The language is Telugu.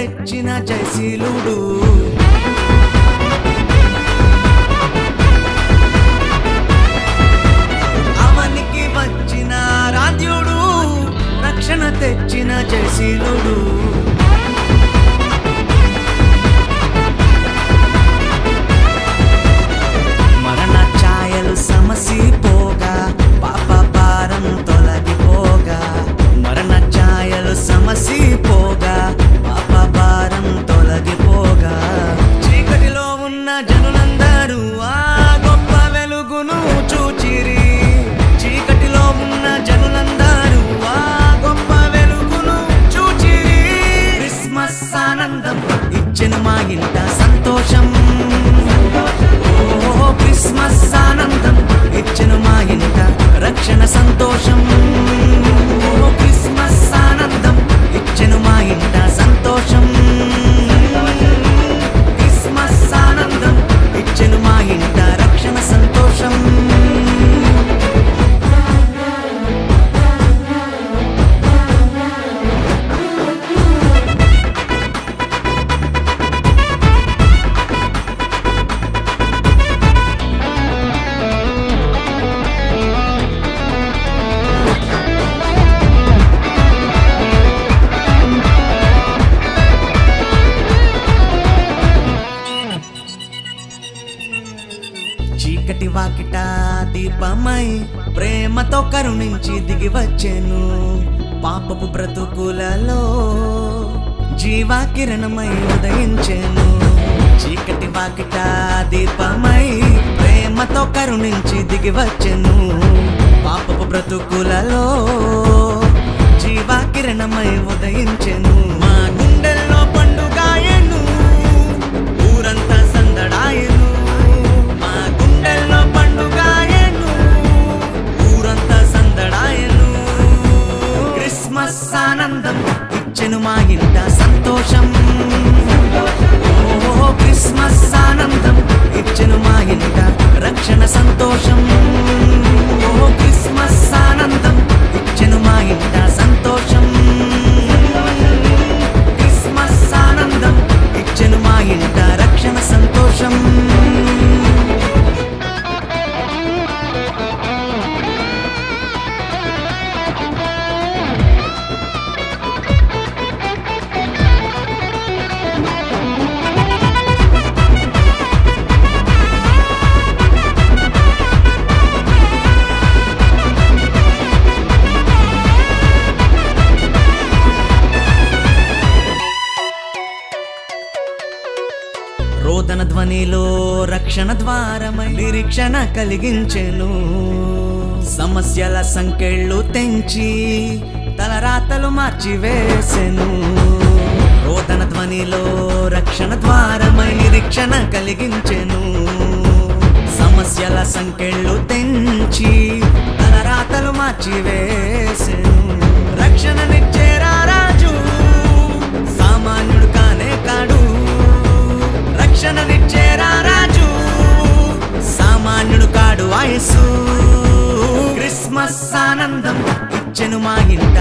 తెచ్చిన జయశీలుడు. అవనికి వచ్చిన ఆరాధ్యుడు, రక్షణ తెచ్చిన జయశీలుడు. మరణ ఛాయలు సమసిపోగా, పాప భారం తొలగిపోగా. మరణ ఛాయలు సమసిపోగా, పాప భారం తొలగిపోగా. చీకటిలో ఉన్న జనులందరూ ఆ గొప్ప వెలుగును చూచిరి. చీకటిలో ఉన్న జనులందరూ ఆ గొప్ప వెలుగును చూచిరి. క్రిస్మస్ ఆనందం ఇచ్చెను మా ఇంట సంతోషం. ఓ క్రిస్మస్ ఆనందం ఇచ్చెను మా ఇంట రక్షణ సంతోషం. ఓ క్రిస్మస్ ఆనందం ఇచ్చెను మా ఇంట సంతోషం. క్రిస్మస్ ఆనందం ఇచ్చెను మా ఇంట రక్షణ సంతోషం. చీకటి వాకిట దీపమై ప్రేమతో కరుణించి దిగి వచ్చెను. పాపపు బ్రతుకులలో జీవాకిరణమై ఉదయించెను. చీకటి వాకిట దీపమై ప్రేమతో కరుణించి దిగి వచ్చెను. పాపపు బ్రతుకులలో జీవాకిరణమై ఉదయించెను. మా గుండెల్లో పండుగాయను, ఊరంతా సందడాయను. మా గుండెల్లో పండుగాయను, ఊరంతా సందడాయను. క్రిస్మస్ ఆనందం ఇచ్చెను మా ఇంట సంతోషం. ఓ క్రిస్మస్ ఆనందం ఇచ్చెను మా ఇంట రక్షణ సంతోషం. ఓ క్రిస్మస్ ఆనందం ఇచ్చెను మా ఇంట సంతోషం. క్రిస్మస్ ఆనందం ఇచ్చెను మా ఇంట రక్షణ సంతోషం. రోదన ధ్వనిలో రక్షణ ద్వారమై నిరీక్షణ కలిగించెను. సమస్యల సంకెళ్ళు తెంచి తలరాతలు మార్చివేసెను. రోదన ధ్వనిలో రక్షణ ద్వారమై నిరీక్షణ కలిగించెను. సమస్యల సంకెళ్ళు తెంచి తలరాతలు మార్చివేసెను. రక్షణనిచ్చేరా రాజు, సామాన్యుడు కానే కాడు. రక్షణనిచ్చేరా రాజు, సామాన్యుడు కాడు. వయసు క్రిస్మస్ ఆనందం ఇచ్చెను మా ఇంట